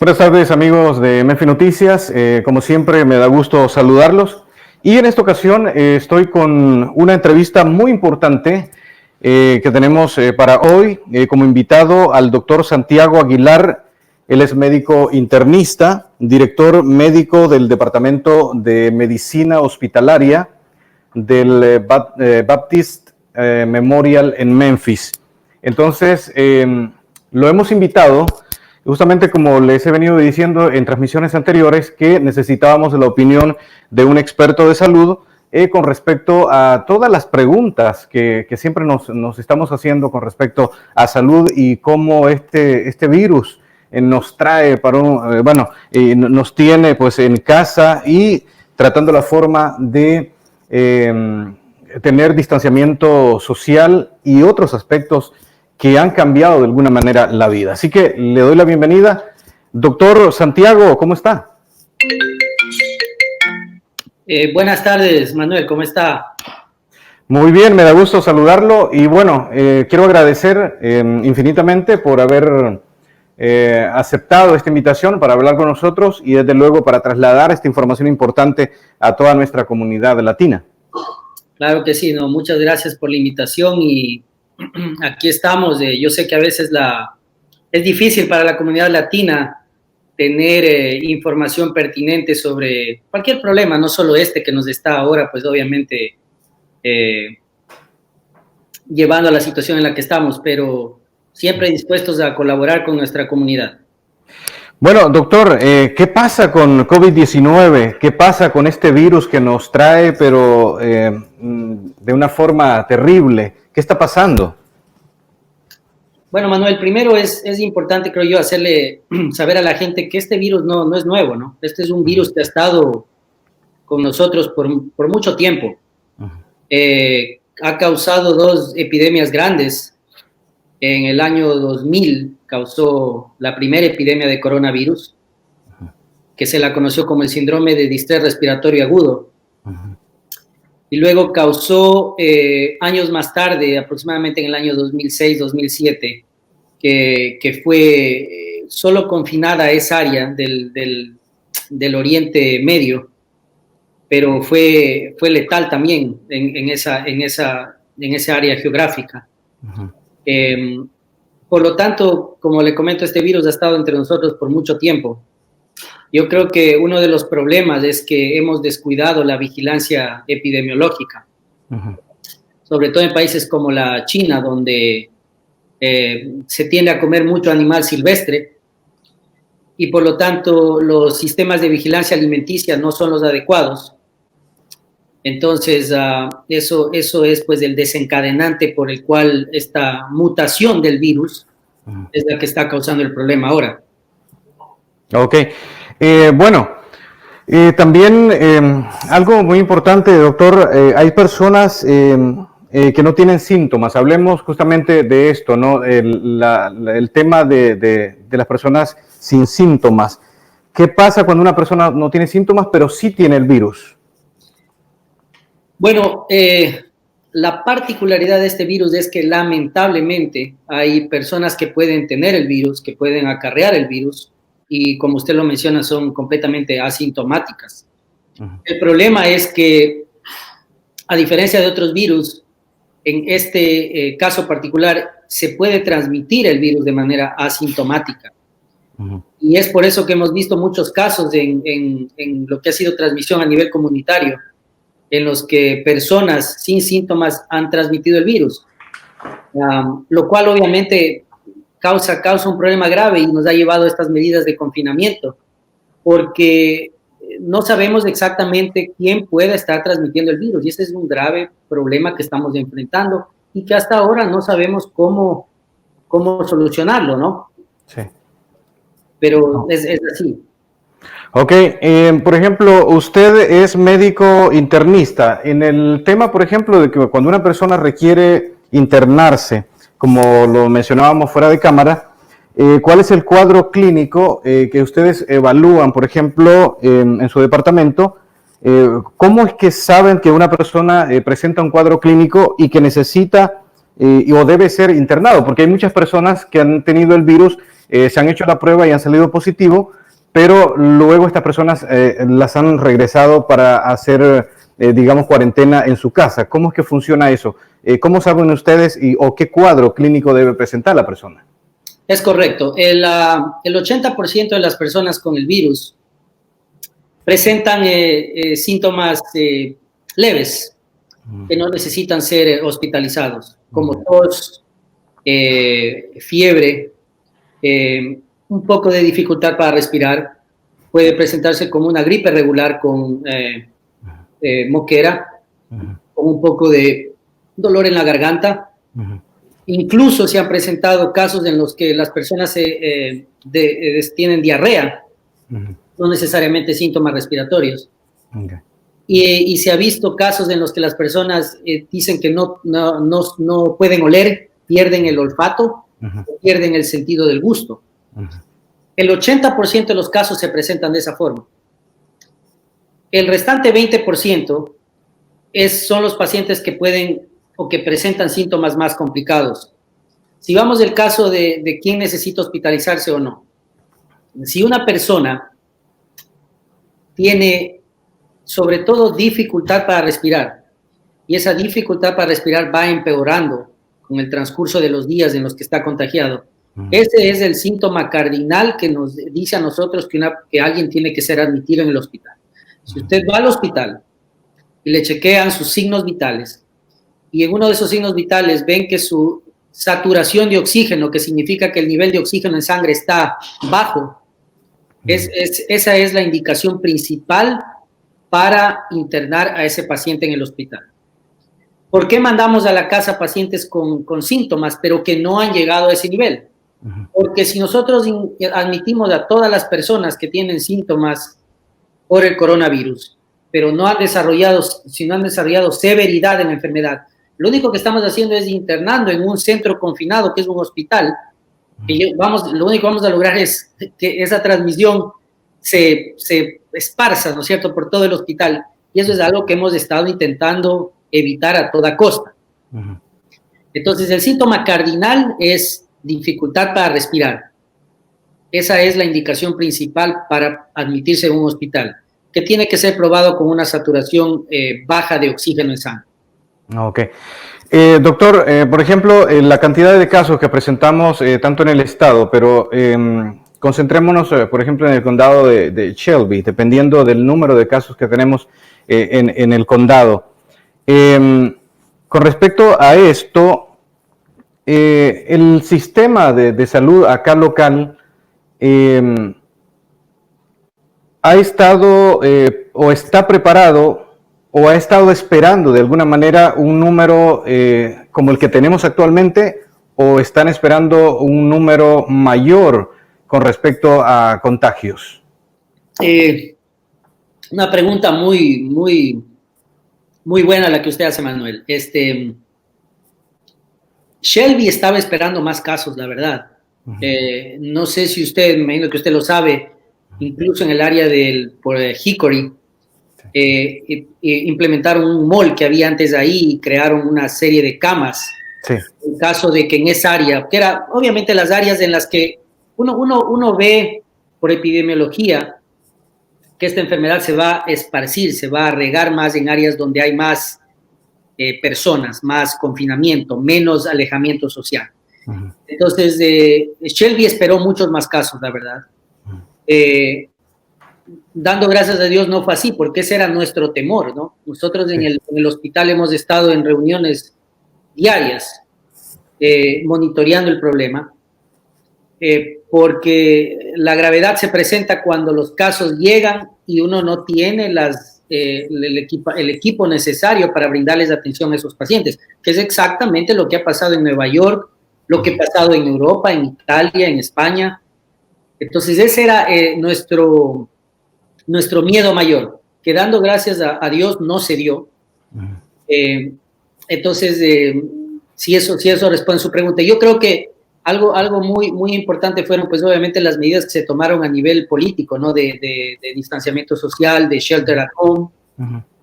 Buenas tardes, amigos de Menfi Noticias. Como siempre, me da gusto saludarlos. Y en esta ocasión estoy con una entrevista muy importante que tenemos para hoy como invitado al doctor Santiago Aguilar. Él es médico internista, director médico del Departamento de Medicina Hospitalaria del Baptist Memorial en Memphis. Entonces, lo hemos invitado justamente como les he venido diciendo en transmisiones anteriores, que necesitábamos la opinión de un experto de salud con respecto a todas las preguntas que siempre nos estamos haciendo con respecto a salud y cómo este virus nos trae para nos tiene pues en casa y tratando la forma de tener distanciamiento social y otros aspectos que han cambiado de alguna manera la vida. Así que le doy la bienvenida. Doctor Santiago, ¿cómo está? Buenas tardes, Manuel, ¿cómo está? Muy bien, me da gusto saludarlo y bueno, quiero agradecer infinitamente por haber aceptado esta invitación para hablar con nosotros y desde luego para trasladar esta información importante a toda nuestra comunidad latina. Claro que sí, no, muchas gracias por la invitación y aquí estamos. Yo sé que a veces es difícil para la comunidad latina tener información pertinente sobre cualquier problema, no solo este que nos está ahora, pues obviamente llevando a la situación en la que estamos, pero siempre dispuestos a colaborar con nuestra comunidad. Bueno, doctor, ¿qué pasa con COVID-19? ¿Qué pasa con este virus que nos trae, pero de una forma terrible? ¿Qué está pasando? Bueno, Manuel, primero es importante, creo yo, hacerle saber a la gente que este virus no es nuevo, ¿no? Este es un virus que ha estado con nosotros por mucho tiempo. Ha causado dos epidemias grandes. En el año 2000 causó la primera epidemia de coronavirus, que se la conoció como el síndrome de distrés respiratorio agudo. Y luego causó años más tarde, aproximadamente en el año 2006-2007, que fue solo confinada a esa área del Oriente Medio, pero fue letal también en esa área geográfica. Por lo tanto, como le comento, este virus ha estado entre nosotros por mucho tiempo. Yo creo que uno de los problemas es que hemos descuidado la vigilancia epidemiológica, sobre todo en países como la China, donde se tiende a comer mucho animal silvestre y por lo tanto los sistemas de vigilancia alimenticia no son los adecuados. Entonces, eso es pues el desencadenante por el cual esta mutación del virus es la que está causando el problema ahora. Ok. También algo muy importante, doctor, hay personas que no tienen síntomas. Hablemos justamente de esto, ¿no? El tema de las personas sin síntomas. ¿Qué pasa cuando una persona no tiene síntomas, pero sí tiene el virus? Bueno, la particularidad de este virus es que lamentablemente hay personas que pueden tener el virus, que pueden acarrear el virus, y como usted lo menciona, son completamente asintomáticas. El problema es que, a diferencia de otros virus, en este caso particular, se puede transmitir el virus de manera asintomática. Y es por eso que hemos visto muchos casos en lo que ha sido transmisión a nivel comunitario, en los que personas sin síntomas han transmitido el virus, lo cual obviamente causa un problema grave y nos ha llevado a estas medidas de confinamiento, porque no sabemos exactamente quién puede estar transmitiendo el virus y ese es un grave problema que estamos enfrentando y que hasta ahora no sabemos cómo solucionarlo, ¿no? Sí. Pero es así. Ok, por ejemplo, usted es médico internista. En el tema, por ejemplo, de que cuando una persona requiere internarse, como lo mencionábamos fuera de cámara, ¿cuál es el cuadro clínico que ustedes evalúan, por ejemplo, en su departamento? ¿Cómo es que saben que una persona presenta un cuadro clínico y que necesita o debe ser internado, porque hay muchas personas que han tenido el virus, se han hecho la prueba y han salido positivo, pero luego estas personas las han regresado para hacer, digamos, cuarentena en su casa. ¿Cómo es que funciona eso? ¿Cómo saben ustedes o qué cuadro clínico debe presentar la persona? Es correcto. El 80% de las personas con el virus presentan síntomas leves que no necesitan ser hospitalizados, como tos, fiebre, un poco de dificultad para respirar. Puede presentarse como una gripe regular con moquera, con un poco de dolor en la garganta. Incluso se han presentado casos en los que las personas tienen diarrea, no necesariamente síntomas respiratorios. Okay. Y se ha visto casos en los que las personas dicen que no pueden oler, pierden el olfato, pierden el sentido del gusto. El 80% de los casos se presentan de esa forma. El restante 20% son los pacientes que pueden o que presentan síntomas más complicados. Si vamos del caso de quién necesita hospitalizarse o no, si una persona tiene sobre todo dificultad para respirar y esa dificultad para respirar va empeorando con el transcurso de los días en los que está contagiado, ese es el síntoma cardinal que nos dice a nosotros que alguien tiene que ser admitido en el hospital. Si usted va al hospital y le chequean sus signos vitales y en uno de esos signos vitales ven que su saturación de oxígeno, que significa que el nivel de oxígeno en sangre está bajo, esa es la indicación principal para internar a ese paciente en el hospital. ¿Por qué mandamos a la casa pacientes con síntomas, pero que no han llegado a ese nivel? Porque si nosotros admitimos a todas las personas que tienen síntomas por el coronavirus, pero no han desarrollado severidad en la enfermedad, lo único que estamos haciendo es internando en un centro confinado, que es un hospital, lo único que vamos a lograr es que esa transmisión se esparza, ¿no es cierto?, por todo el hospital. Y eso es algo que hemos estado intentando evitar a toda costa. Entonces, el síntoma cardinal es dificultad para respirar. Esa es la indicación principal para admitirse en un hospital, que tiene que ser probado con una saturación baja de oxígeno en sangre. Ok. Doctor, por ejemplo, la cantidad de casos que presentamos tanto en el estado, pero concentrémonos, por ejemplo, en el condado de Shelby, dependiendo del número de casos que tenemos en el condado. Con respecto a esto, el sistema de salud acá local ha estado o está preparado o ha estado esperando de alguna manera un número como el que tenemos actualmente, o están esperando un número mayor con respecto a contagios? Una pregunta muy buena la que usted hace, Manuel. Shelby estaba esperando más casos, la verdad. No sé si usted, me imagino que usted lo sabe, incluso en el área por Hickory, implementaron un mall que había antes ahí y crearon una serie de camas. Sí. En caso de que en esa área, que era obviamente las áreas en las que uno ve por epidemiología que esta enfermedad se va a esparcir, se va a regar más en áreas donde hay más personas, más confinamiento, menos alejamiento social. Entonces, Shelby esperó muchos más casos, la verdad. Dando gracias a Dios no fue así, porque ese era nuestro temor, ¿no? Nosotros en el hospital hemos estado en reuniones diarias monitoreando el problema, porque la gravedad se presenta cuando los casos llegan y uno no tiene el equipo necesario para brindarles atención a esos pacientes, que es exactamente lo que ha pasado en Nueva York, lo que ha pasado en Europa, en Italia, en España. Entonces ese era nuestro miedo mayor, que dando gracias a Dios no se dio. Entonces, si eso responde a su pregunta. Yo creo que algo muy importante fueron, pues obviamente, las medidas que se tomaron a nivel político, ¿no? De distanciamiento social, de shelter at home,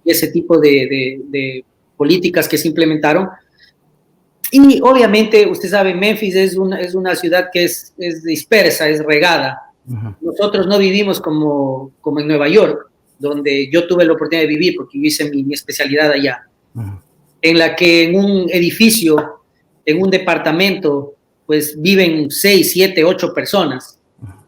y ese tipo de políticas que se implementaron. Y obviamente, usted sabe, Memphis es una ciudad que es dispersa, es regada. Nosotros no vivimos como en Nueva York, donde yo tuve la oportunidad de vivir porque yo hice mi especialidad allá, en la que en un edificio, en un departamento, pues viven 6, 7, 8 personas.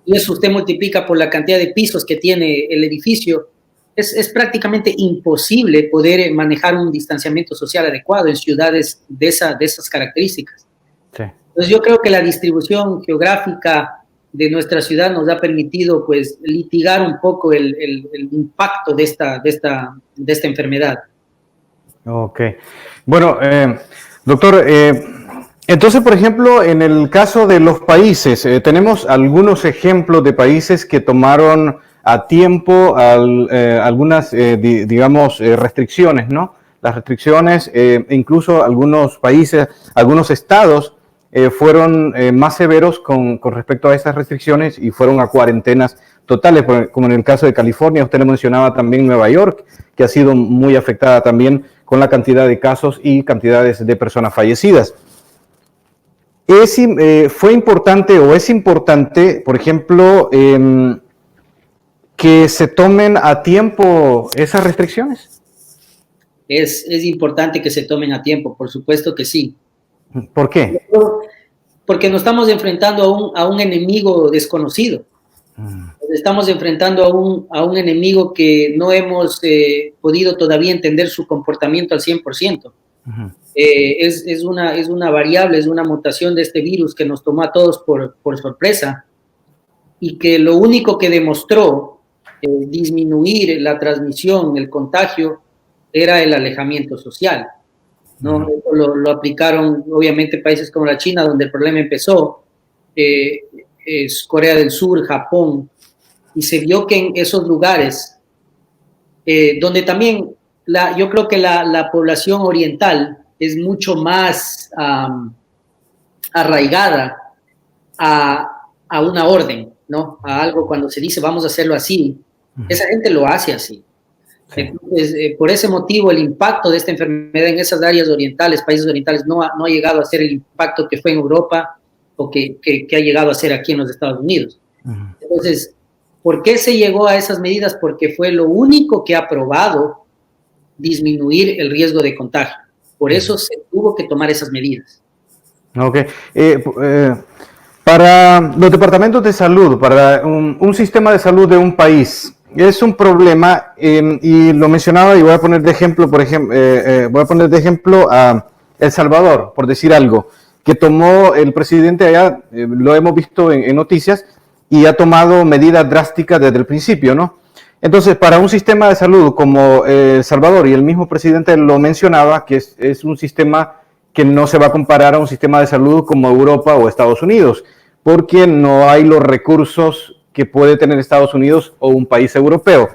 Y eso usted multiplica por la cantidad de pisos que tiene el edificio. Es prácticamente imposible poder manejar un distanciamiento social adecuado en ciudades de esas características. Sí. Entonces yo creo que la distribución geográfica de nuestra ciudad nos ha permitido pues litigar un poco el impacto de esta enfermedad. Ok. Bueno, doctor, entonces, por ejemplo, en el caso de los países, tenemos algunos ejemplos de países que tomaron a tiempo algunas, digamos, restricciones, ¿no? Las restricciones, incluso algunos países, algunos estados fueron más severos con respecto a esas restricciones y fueron a cuarentenas totales, como en el caso de California. Usted le mencionaba también Nueva York, que ha sido muy afectada también con la cantidad de casos y cantidades de personas fallecidas. Fue importante o es importante, por ejemplo, que se tomen a tiempo esas restricciones. Es importante que se tomen a tiempo, por supuesto que sí. ¿Por qué? Porque nos estamos enfrentando a un enemigo desconocido. Nos estamos enfrentando a un enemigo que no hemos podido todavía entender su comportamiento al 100%. Es una variable, es una mutación de este virus que nos tomó a todos por sorpresa y que lo único que demostró disminuir la transmisión, el contagio, era el alejamiento social, ¿no? Lo aplicaron, obviamente, países como la China, donde el problema empezó, es Corea del Sur, Japón, y se vio que en esos lugares, donde también yo creo que la población oriental es mucho más arraigada a una orden, ¿no? A algo cuando se dice vamos a hacerlo así, esa gente lo hace así. Sí. Entonces, por ese motivo, el impacto de esta enfermedad en esas áreas orientales, países orientales, no ha llegado a ser el impacto que fue en Europa o que ha llegado a ser aquí en los Estados Unidos. Entonces, ¿por qué se llegó a esas medidas? Porque fue lo único que ha probado disminuir el riesgo de contagio. Por eso se tuvo que tomar esas medidas. Ok. Para los departamentos de salud, para un sistema de salud de un país, es un problema, y lo mencionaba y voy a poner de ejemplo, a El Salvador, por decir algo, que tomó el presidente allá, lo hemos visto en noticias, y ha tomado medidas drásticas desde el principio, ¿no? Entonces, para un sistema de salud como El Salvador, y el mismo presidente lo mencionaba, que es un sistema que no se va a comparar a un sistema de salud como Europa o Estados Unidos, porque no hay los recursos que puede tener Estados Unidos o un país europeo.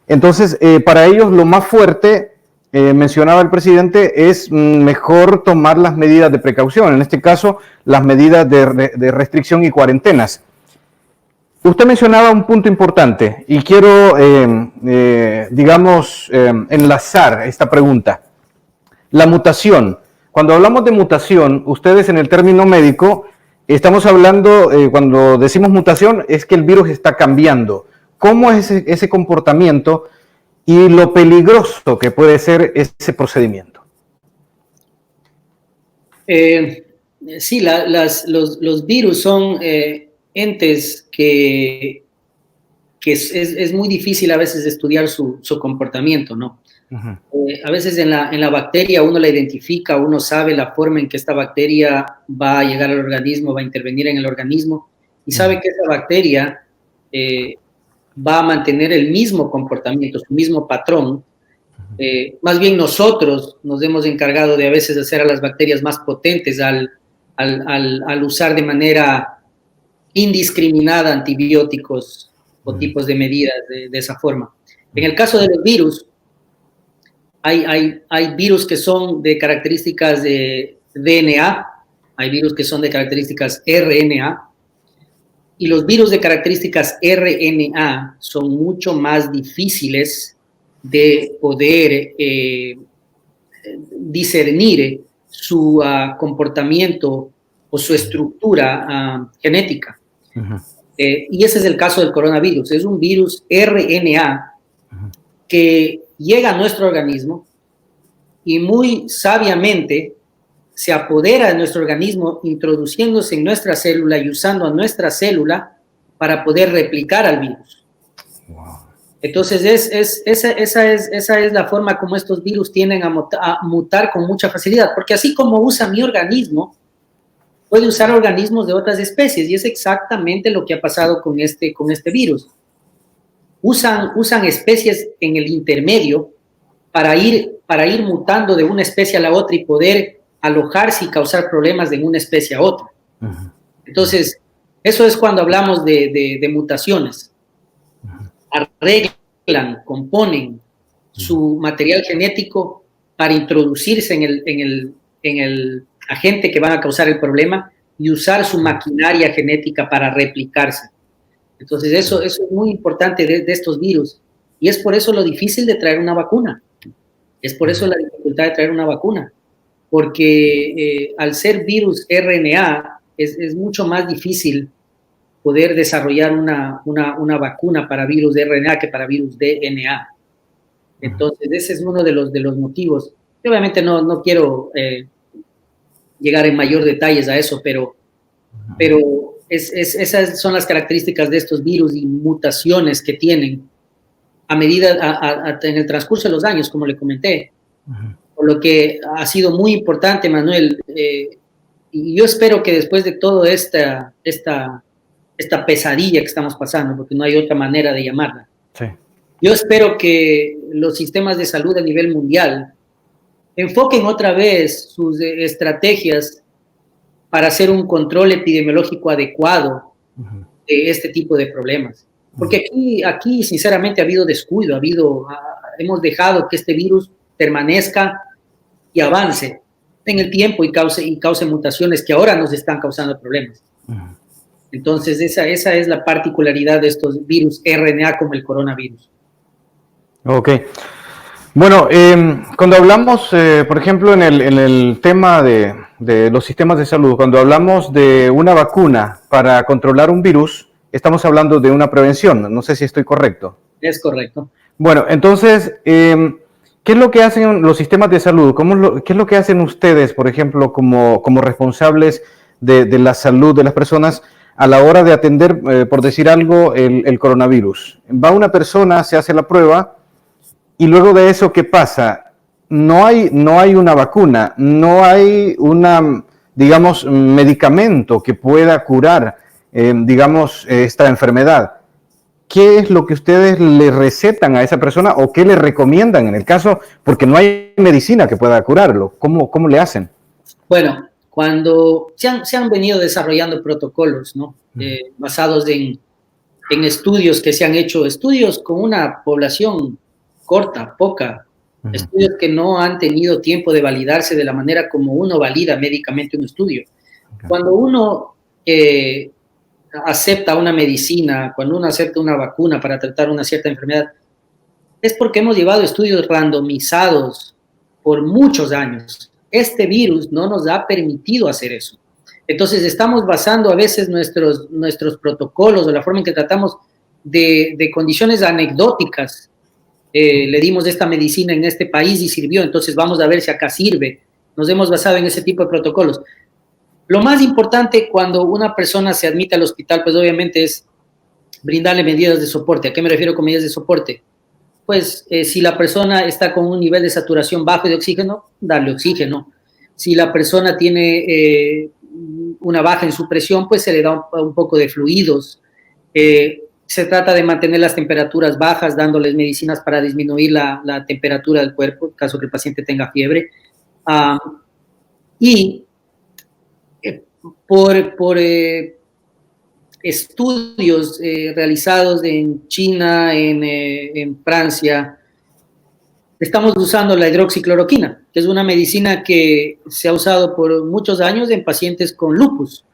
Entonces, para ellos lo más fuerte, mencionaba el presidente, es mejor tomar las medidas de precaución, en este caso, las medidas de restricción y cuarentenas. Usted mencionaba un punto importante y quiero, enlazar esta pregunta. La mutación. Cuando hablamos de mutación, ustedes en el término médico, estamos hablando, cuando decimos mutación, es que el virus está cambiando. ¿Cómo es ese comportamiento y lo peligroso que puede ser ese procedimiento? Sí, los virus son entes que es muy difícil a veces estudiar su comportamiento, ¿no? A veces en la bacteria uno la identifica, uno sabe la forma en que esta bacteria va a llegar al organismo, va a intervenir en el organismo, y sabe que esa bacteria va a mantener el mismo comportamiento, su mismo patrón. Más bien nosotros nos hemos encargado de a veces hacer a las bacterias más potentes al usar de manera indiscriminada antibióticos o tipos de medidas de esa forma. En el caso de los virus, hay virus que son de características de DNA, hay virus que son de características RNA, y los virus de características RNA son mucho más difíciles de poder discernir su comportamiento o su estructura genética. Y ese es el caso del coronavirus. Es un virus RNA que llega a nuestro organismo y muy sabiamente se apodera de nuestro organismo, introduciéndose en nuestra célula y usando a nuestra célula para poder replicar al virus. Wow. Entonces, esa es la forma como estos virus tienden a mutar con mucha facilidad, porque así como usa mi organismo, puede usar organismos de otras especies, y es exactamente lo que ha pasado con este virus. Usan especies en el intermedio para ir mutando de una especie a la otra y poder alojarse y causar problemas de una especie a otra. Entonces, eso es cuando hablamos de mutaciones. Arreglan, componen su material genético para introducirse en el agente que van a causar el problema y usar su maquinaria genética para replicarse. Entonces, eso es muy importante de estos virus, y es por eso lo difícil de traer una vacuna. Es por eso la dificultad de traer una vacuna, porque al ser virus RNA es mucho más difícil poder desarrollar una vacuna para virus de RNA que para virus DNA. Entonces, ese es uno de los motivos. Yo obviamente no quiero llegar en mayor detalles a eso, pero esas son las características de estos virus y mutaciones que tienen a medida, en el transcurso de los años, como le comenté. Por lo que ha sido muy importante, Manuel, y yo espero que después de todo esta pesadilla que estamos pasando, porque no hay otra manera de llamarla, sí. Yo espero que los sistemas de salud a nivel mundial enfoquen otra vez sus estrategias para hacer un control epidemiológico adecuado de este tipo de problemas. Porque aquí sinceramente ha habido descuido, hemos dejado que este virus permanezca y avance en el tiempo y cause mutaciones que ahora nos están causando problemas. Entonces, esa es la particularidad de estos virus RNA como el coronavirus. Ok. Bueno, cuando hablamos, por ejemplo, en el tema de los sistemas de salud, cuando hablamos de una vacuna para controlar un virus, estamos hablando de una prevención. No sé si estoy correcto. Es correcto. Bueno, entonces, ¿qué es lo que hacen los sistemas de salud? ¿Qué es lo que hacen ustedes, por ejemplo, como responsables de la salud de las personas a la hora de atender, por decir algo, el coronavirus? Va una persona, se hace la prueba, y luego de eso, ¿qué pasa? No hay una vacuna, no hay digamos, medicamento que pueda curar, digamos, esta enfermedad. ¿Qué es lo que ustedes le recetan a esa persona o qué le recomiendan en el caso? Porque no hay medicina que pueda curarlo. ¿Cómo le hacen? Bueno, cuando se han venido desarrollando protocolos, ¿no? Basados en estudios que se han hecho, estudios con una población corta, poca, estudios que no han tenido tiempo de validarse de la manera como uno valida médicamente un estudio. Cuando uno acepta una medicina, cuando uno acepta una vacuna para tratar una cierta enfermedad, es porque hemos llevado estudios randomizados por muchos años. Este virus no nos ha permitido hacer eso. Entonces estamos basando a veces nuestros protocolos o la forma en que tratamos de condiciones anecdóticas. Le dimos esta medicina en este país y sirvió, entonces vamos a ver si acá sirve. Nos hemos basado en ese tipo de protocolos. Lo más importante cuando una persona se admite al hospital, pues obviamente es brindarle medidas de soporte. ¿A qué me refiero con medidas de soporte? Pues si la persona está con un nivel de saturación bajo de oxígeno, darle oxígeno. Si la persona tiene una baja en su presión, pues se le da un poco de fluidos. Se trata de mantener las temperaturas bajas, dándoles medicinas para disminuir la temperatura del cuerpo, en caso que el paciente tenga fiebre. Y por estudios realizados en China, en Francia, estamos usando la hidroxicloroquina, que es una medicina que se ha usado por muchos años en pacientes con lupus.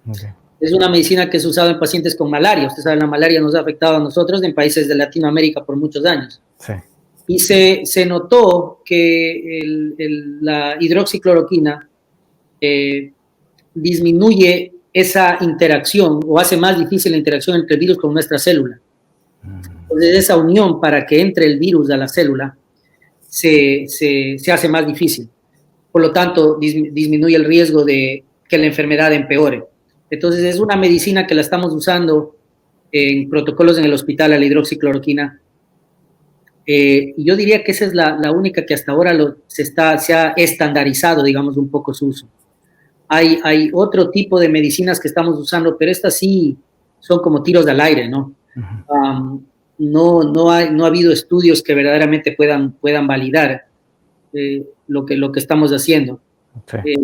Okay. Es una medicina que se ha usado en pacientes con malaria. Usted sabe, la malaria nos ha afectado a nosotros en países de Latinoamérica por muchos años. Sí. y se notó que la hidroxicloroquina disminuye esa interacción o hace más difícil la interacción entre el virus con nuestra célula. Entonces, esa unión para que entre el virus a la célula se hace más difícil. Por lo tanto, disminuye el riesgo de que la enfermedad empeore. Entonces, es una medicina que la estamos usando en protocolos en el hospital, a la hidroxicloroquina. Yo diría que esa es la única que hasta ahora se ha estandarizado, digamos, un poco su uso. Hay otro tipo de medicinas que estamos usando, pero estas sí son como tiros al aire, ¿no? No ha habido estudios que verdaderamente puedan validar lo que estamos haciendo. Sí.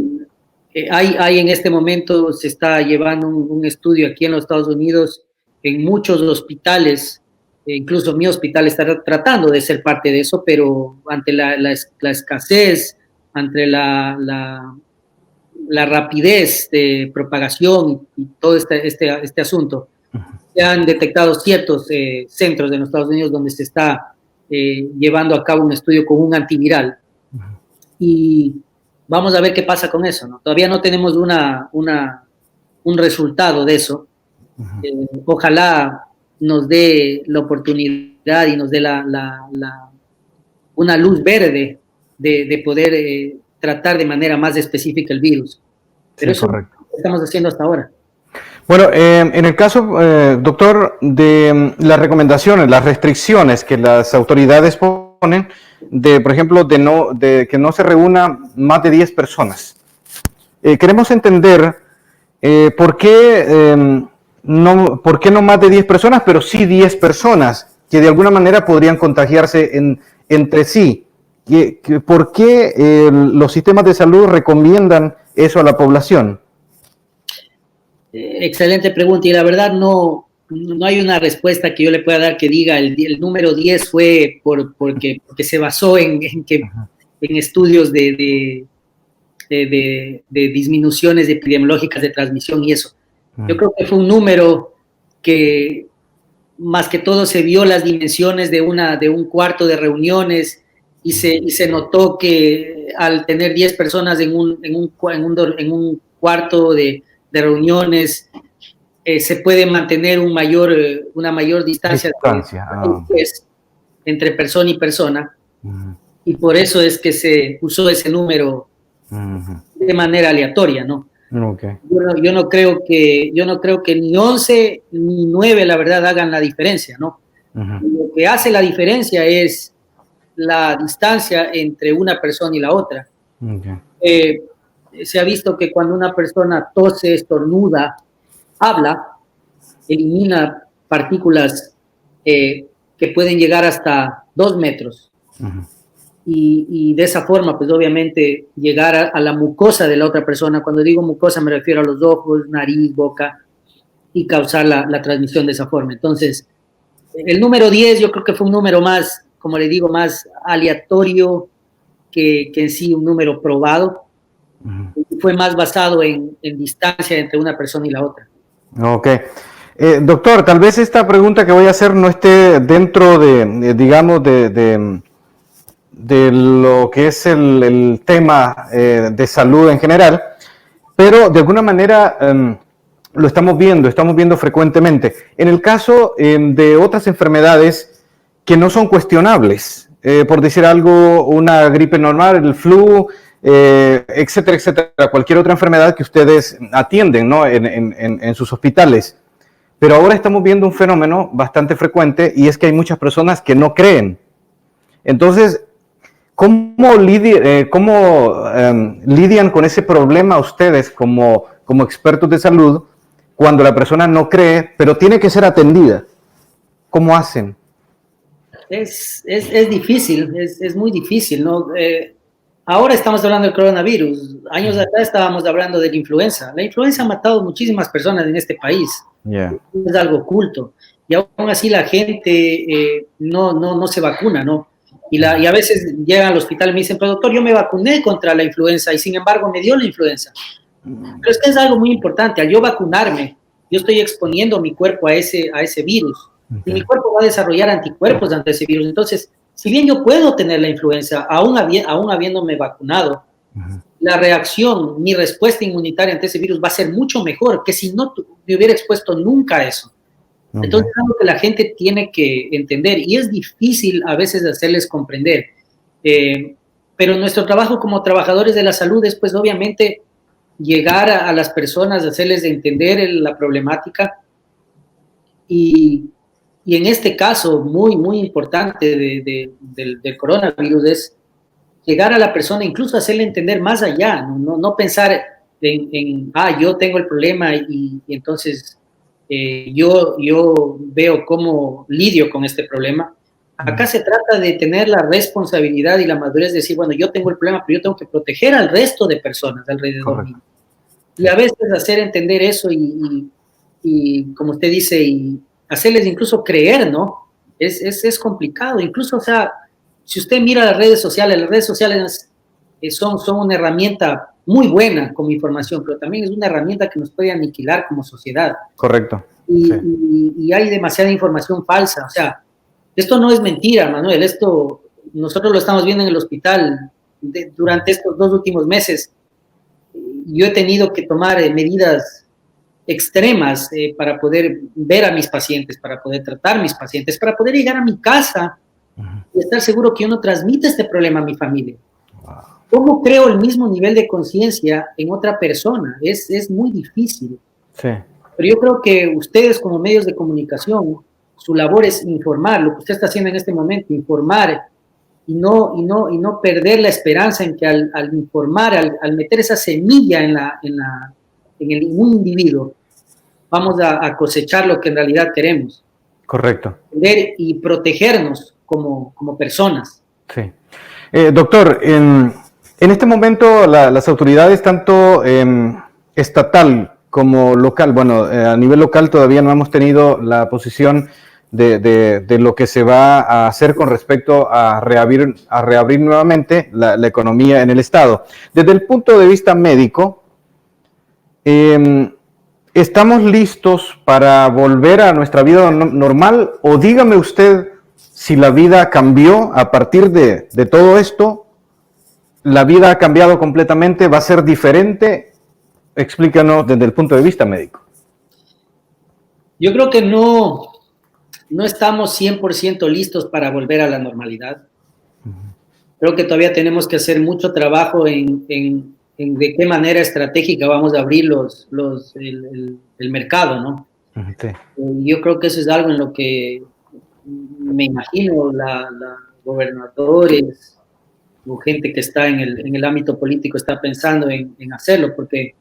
Hay en este momento, se está llevando un estudio aquí en los Estados Unidos, en muchos hospitales, incluso mi hospital está tratando de ser parte de eso, pero ante la escasez, ante la rapidez de propagación y todo este asunto, se han detectado ciertos centros de los Estados Unidos donde se está llevando a cabo un estudio con un antiviral. Y vamos a ver qué pasa con eso, ¿no? Todavía no tenemos un resultado de eso. Ojalá nos dé la oportunidad y nos dé una luz verde de poder tratar de manera más específica el virus. Pero sí, eso correcto. Es lo que estamos haciendo hasta ahora. Bueno, en el caso, doctor, de las recomendaciones, las restricciones que las autoridades ponen, por ejemplo, de que no se reúna más de 10 personas. Queremos entender por qué no más de 10 personas, pero sí 10 personas que de alguna manera podrían contagiarse entre sí. ¿Por qué los sistemas de salud recomiendan eso a la población? Excelente pregunta, y la verdad no hay una respuesta que yo le pueda dar que diga el número 10 fue porque se basó en estudios de disminuciones epidemiológicas de transmisión y eso. Yo creo que fue un número que más que todo se vio las dimensiones de un cuarto de reuniones y se notó que al tener 10 personas en un cuarto de reuniones, se puede mantener una mayor distancia entre persona y persona, y por eso es que se usó ese número de manera aleatoria, ¿no? Okay. Yo no creo que ni 11 ni 9, la verdad, hagan la diferencia, ¿no? Lo que hace la diferencia es la distancia entre una persona y la otra. Okay. Se ha visto que cuando una persona tose, estornuda, habla, elimina partículas que pueden llegar hasta 2 metros. Y de esa forma, pues obviamente, llegar a la mucosa de la otra persona. Cuando digo mucosa me refiero a los ojos, nariz, boca, y causar la transmisión de esa forma. Entonces, el número 10 yo creo que fue un número más, como le digo, más aleatorio que en sí un número probado. Fue más basado en distancia entre una persona y la otra. Ok. Doctor, tal vez esta pregunta que voy a hacer no esté dentro digamos, de lo que es el tema de salud en general, pero de alguna manera lo estamos viendo frecuentemente. En el caso de otras enfermedades que no son cuestionables, por decir algo, una gripe normal, el flu, etcétera, etcétera, cualquier otra enfermedad que ustedes atienden, ¿no? en sus hospitales. Pero ahora estamos viendo un fenómeno bastante frecuente y es que hay muchas personas que no creen. Entonces, ¿cómo lidian con ese problema ustedes como expertos de salud cuando la persona no cree, pero tiene que ser atendida? ¿Cómo hacen? Es difícil, es muy difícil, ¿no? Ahora estamos hablando del coronavirus. Años atrás estábamos hablando de la influenza. La influenza ha matado muchísimas personas en este país. Yeah. Es algo oculto. Y aún así la gente no se vacuna, ¿no? Y a veces llegan al hospital y me dicen, pero doctor, yo me vacuné contra la influenza y sin embargo me dio la influenza. Pero es que es algo muy importante. Al yo vacunarme, yo estoy exponiendo mi cuerpo a ese virus. Okay. Y mi cuerpo va a desarrollar anticuerpos ante ese virus. Entonces, si bien yo puedo tener la influenza, aún habiéndome vacunado, la reacción, mi respuesta inmunitaria ante ese virus va a ser mucho mejor que si no me hubiera expuesto nunca a eso. Entonces es algo que la gente tiene que entender y es difícil a veces hacerles comprender. Pero nuestro trabajo como trabajadores de la salud es, pues, obviamente, llegar a las personas, hacerles entender la problemática y en este caso muy, muy importante del coronavirus es llegar a la persona, incluso hacerle entender más allá, no pensar yo tengo el problema y entonces yo veo cómo lidio con este problema. Acá se trata de tener la responsabilidad y la madurez de decir, bueno, yo tengo el problema, pero yo tengo que proteger al resto de personas alrededor mío. Y a veces hacer entender eso y como usted dice, y hacerles incluso creer, ¿no? Es complicado. Incluso, o sea, si usted mira las redes sociales son una herramienta muy buena como información, pero también es una herramienta que nos puede aniquilar como sociedad. Correcto. Y hay demasiada información falsa. O sea, esto no es mentira, Manuel. Esto nosotros lo estamos viendo en el hospital durante estos 2 últimos meses. Yo he tenido que tomar medidas extremas para poder ver a mis pacientes, para poder tratar a mis pacientes, para poder llegar a mi casa y estar seguro que yo no transmite este problema a mi familia. ¿Cómo creo el mismo nivel de conciencia en otra persona? Es muy difícil. Sí. Pero yo creo que ustedes como medios de comunicación, su labor es informar, lo que usted está haciendo en este momento, informar y no perder la esperanza en que al informar, al meter esa semilla en un individuo, vamos a cosechar lo que en realidad queremos. Correcto. Y protegernos como personas. Sí. Doctor, en este momento las autoridades, tanto estatal como local, bueno, a nivel local todavía no hemos tenido la posición de lo que se va a hacer con respecto a reabrir nuevamente la economía en el Estado. Desde el punto de vista médico, ¿estamos listos para volver a nuestra vida normal? O dígame usted si la vida cambió a partir de todo esto. ¿La vida ha cambiado completamente? ¿Va a ser diferente? Explícanos desde el punto de vista médico. Yo creo que no estamos 100% listos para volver a la normalidad. Creo que todavía tenemos que hacer mucho trabajo en de qué manera estratégica vamos a abrir el mercado, ¿no? Sí. Yo creo que eso es algo en lo que me imagino la gobernadores o gente que está en el ámbito político está pensando en hacerlo, porque,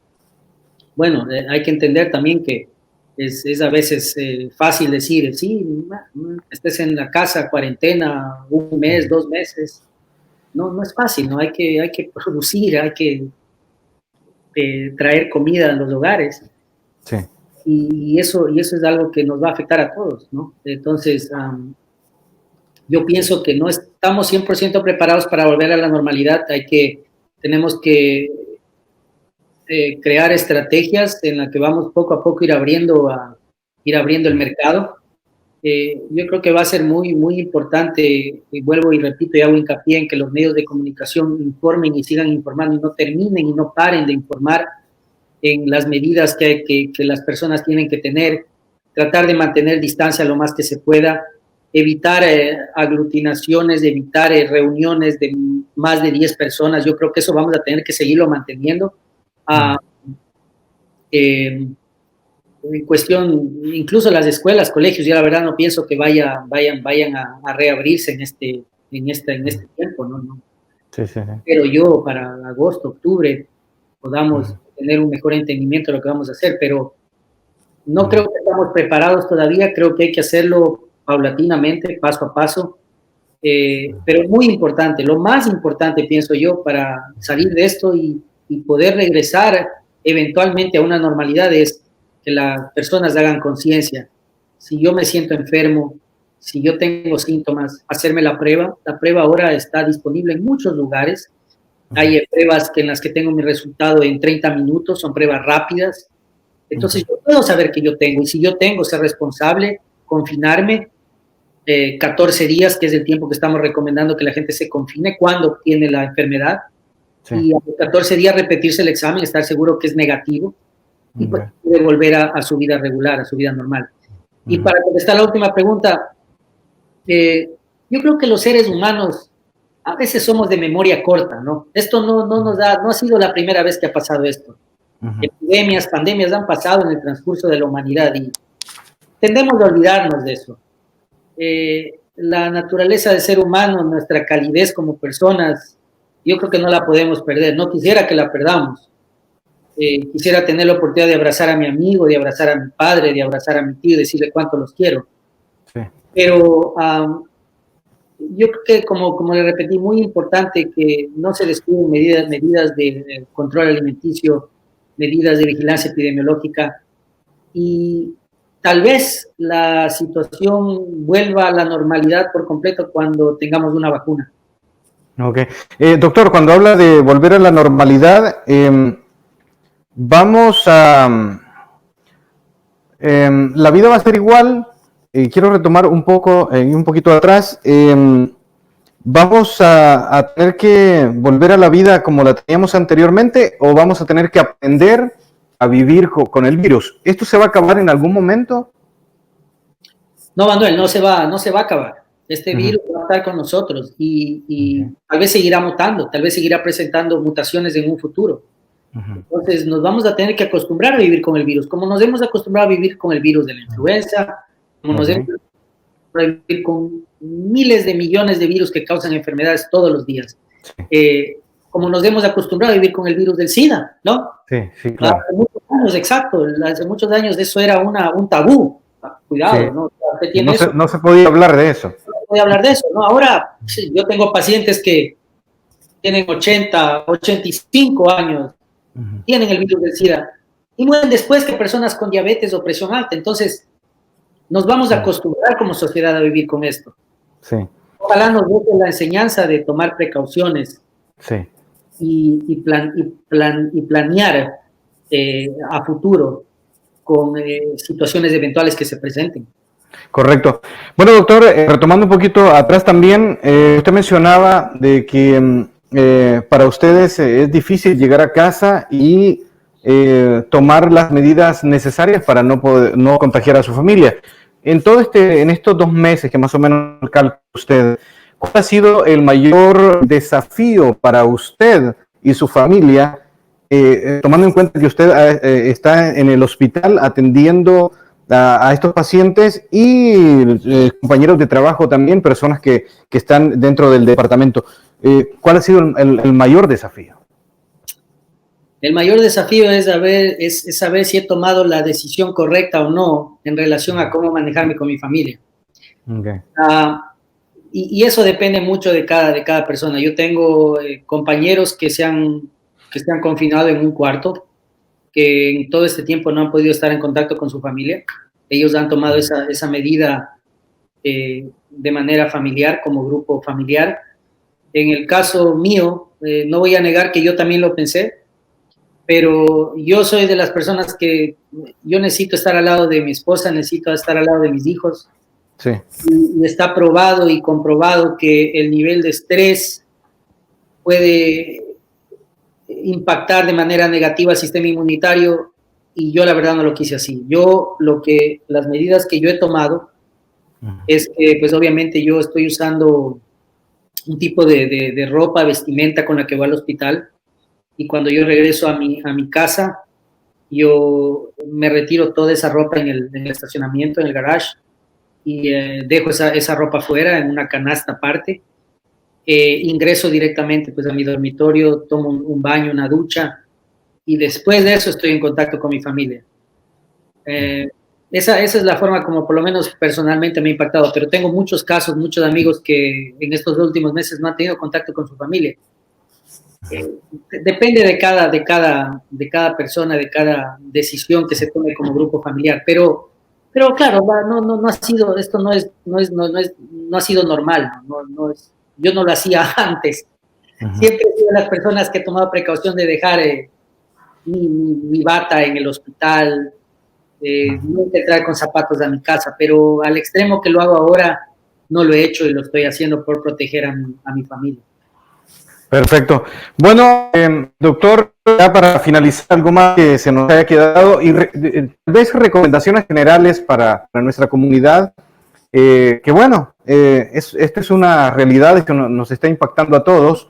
bueno, hay que entender también que es a veces fácil decir, sí, estés en la casa, cuarentena, 1 mes, 2 meses. No es fácil, ¿no? Hay que producir, hay que traer comida a los hogares. Sí. Y eso es algo que nos va a afectar a todos, ¿no? Entonces, yo pienso que no estamos 100% preparados para volver a la normalidad. Tenemos que crear estrategias en las que vamos poco a poco ir abriendo el mercado. Yo creo que va a ser muy, muy importante, y vuelvo y repito y hago hincapié en que los medios de comunicación informen y sigan informando y no terminen y no paren de informar en las medidas que las personas tienen que tener, tratar de mantener distancia lo más que se pueda, evitar aglutinaciones, evitar reuniones de más de 10 personas. Yo creo que eso vamos a tener que seguirlo manteniendo. En cuestión, incluso las escuelas, colegios, yo la verdad no pienso que vayan a reabrirse en este tiempo, ¿no? Sí, sí, sí. Pero yo para agosto, octubre podamos tener un mejor entendimiento de lo que vamos a hacer, pero no creo que estamos preparados todavía, creo que hay que hacerlo paulatinamente, paso a paso, pero muy importante, lo más importante pienso yo para salir de esto y poder regresar eventualmente a una normalidad es que las personas hagan conciencia. Si yo me siento enfermo, si yo tengo síntomas, hacerme la prueba ahora está disponible en muchos lugares. Hay pruebas en las que tengo mi resultado en 30 minutos, son pruebas rápidas. Entonces yo puedo saber que yo tengo, y si yo tengo, ser responsable, confinarme 14 días, que es el tiempo que estamos recomendando que la gente se confine cuando tiene la enfermedad. Sí. Y a los 14 días repetirse el examen, estar seguro que es negativo y pues puede volver a su vida regular, a su vida normal. Y para contestar la última pregunta, yo creo que los seres humanos a veces somos de memoria corta, ¿no? Esto no ha sido la primera vez que ha pasado esto. Epidemias, pandemias han pasado en el transcurso de la humanidad y tendemos a olvidarnos de eso. La naturaleza del ser humano, nuestra calidez como personas, yo creo que no la podemos perder. No quisiera que la perdamos. Quisiera tener la oportunidad de abrazar a mi amigo, de abrazar a mi padre, de abrazar a mi tío, decirle cuánto los quiero. Sí. Pero yo creo que, como le repetí, muy importante que no se descuiden medidas de control alimenticio, medidas de vigilancia epidemiológica, y tal vez la situación vuelva a la normalidad por completo cuando tengamos una vacuna. Ok. Doctor, cuando habla de volver a la normalidad, vamos a... la vida va a ser igual. Quiero retomar un poquito atrás. ¿Vamos a tener que volver a la vida como la teníamos anteriormente o vamos a tener que aprender a vivir con el virus? ¿Esto se va a acabar en algún momento? No, Manuel, no se va a acabar. Este virus va a estar con nosotros y tal vez seguirá mutando, tal vez seguirá presentando mutaciones en un futuro. Entonces nos vamos a tener que acostumbrar a vivir con el virus, como nos hemos acostumbrado a vivir con el virus de la influenza, como nos hemos acostumbrado a vivir con miles de millones de virus que causan enfermedades todos los días. Como nos hemos acostumbrado a vivir con el virus del SIDA, ¿no? Sí, claro. Hace muchos años, exacto, hace muchos años eso era un tabú. Cuidado, ¿no? No se podía hablar de eso. No se podía hablar de eso, ¿no? Ahora, sí, yo tengo pacientes que tienen 80, 85 años, tienen el virus del SIDA, y mueren después que personas con diabetes o presión alta. Entonces, nos vamos a acostumbrar como sociedad a vivir con esto. Sí. Ojalá nos deje la enseñanza de tomar precauciones y planear a futuro con situaciones eventuales que se presenten. Correcto. Bueno, doctor, retomando un poquito atrás también, usted mencionaba de que para ustedes es difícil llegar a casa y tomar las medidas necesarias para no contagiar a su familia. En estos 2 meses que más o menos calcula usted, ¿cuál ha sido el mayor desafío para usted y su familia, tomando en cuenta que usted está en el hospital atendiendo a estos pacientes y compañeros de trabajo también, personas que están dentro del departamento? ¿Cuál ha sido el mayor desafío? El mayor desafío es saber si he tomado la decisión correcta o no en relación a cómo manejarme con mi familia. Okay. Y eso depende mucho de cada persona. Yo tengo compañeros que se han confinado en un cuarto, que en todo este tiempo no han podido estar en contacto con su familia. Ellos han tomado esa medida de manera familiar, como grupo familiar. En el caso mío, no voy a negar que yo también lo pensé, pero yo soy de las personas que yo necesito estar al lado de mi esposa, necesito estar al lado de mis hijos. Sí. Y está probado y comprobado que el nivel de estrés puede impactar de manera negativa al sistema inmunitario, y yo la verdad no lo quise así. Las medidas que yo he tomado es que pues obviamente yo estoy usando un tipo de ropa, vestimenta con la que voy al hospital, y cuando yo regreso a mi casa, yo me retiro toda esa ropa en el estacionamiento, en el garage, y dejo esa ropa fuera en una canasta aparte. Ingreso directamente pues a mi dormitorio, tomo un baño, una ducha, y después de eso estoy en contacto con mi familia. Esa es la forma como por lo menos personalmente me ha impactado, pero tengo muchos casos, muchos amigos que en estos últimos meses no han tenido contacto con su familia. Depende de cada persona, de cada decisión que se tome como grupo familiar, pero claro, no ha sido, esto no ha sido normal, yo no lo hacía antes. Siempre he sido de las personas que he tomado precaución de dejar mi bata en el hospital, no entrar con zapatos a mi casa, pero al extremo que lo hago ahora, no lo he hecho y lo estoy haciendo por proteger a mi familia. Perfecto. Bueno, doctor, ya para finalizar, algo más que se nos haya quedado y tal vez recomendaciones generales para nuestra comunidad, que bueno, esta es una realidad que nos está impactando a todos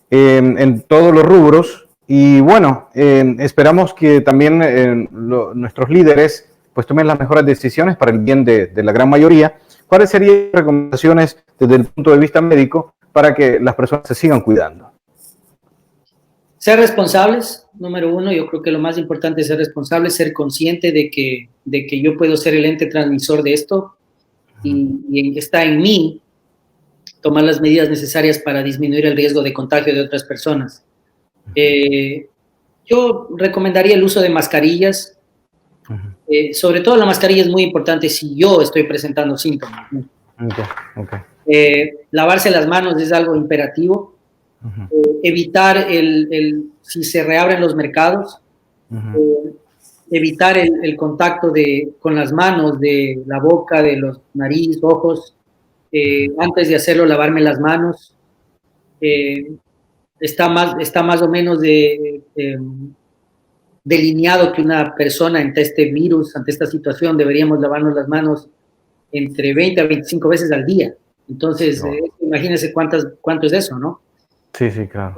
en todos los rubros y bueno, esperamos que también nuestros líderes pues tomen las mejores decisiones para el bien de la gran mayoría. ¿Cuáles serían las recomendaciones desde el punto de vista médico para que las personas se sigan cuidando? Ser responsables, número uno. Yo creo que lo más importante es ser responsable, ser consciente de que yo puedo ser el ente transmisor de esto y está en mí tomar las medidas necesarias para disminuir el riesgo de contagio de otras personas. Yo recomendaría el uso de mascarillas. Sobre todo la mascarilla es muy importante si yo estoy presentando síntomas. Lavarse las manos es algo imperativo. Evitar si se reabren los mercados, evitar el contacto con las manos, de la boca, de los nariz, ojos. Antes de hacerlo, lavarme las manos. Está más o menos delineado que una persona ante este virus, ante esta situación, deberíamos lavarnos las manos entre 20 a 25 veces al día. Entonces, imagínense cuánto es eso, ¿no? Sí, sí, claro.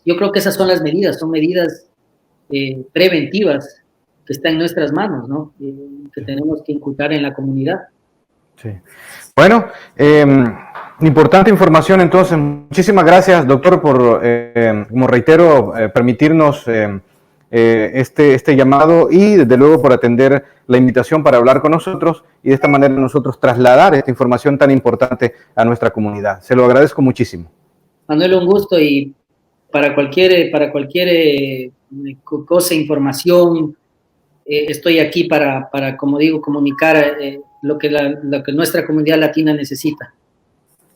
Yo creo que esas son las medidas, son medidas preventivas que están en nuestras manos, ¿no? Que tenemos que inculcar en la comunidad. Sí. Bueno, importante información entonces. Muchísimas gracias, doctor, por, como reitero, permitirnos este llamado y desde luego por atender la invitación para hablar con nosotros y de esta manera nosotros trasladar esta información tan importante a nuestra comunidad. Se lo agradezco muchísimo. Manuel, un gusto, y para cualquier cosa, información, estoy aquí para, como digo, comunicar lo que nuestra comunidad latina necesita.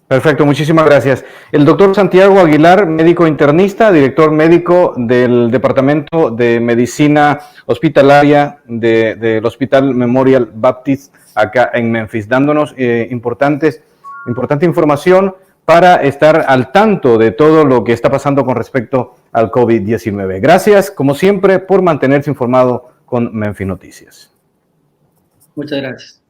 Perfecto, muchísimas gracias. El doctor Santiago Aguilar, médico internista, director médico del Departamento de Medicina Hospitalaria del Hospital Memorial Baptist acá en Memphis, dándonos importante información para estar al tanto de todo lo que está pasando con respecto al COVID-19. Gracias, como siempre, por mantenerse informado con Memphis Noticias. Muchas gracias.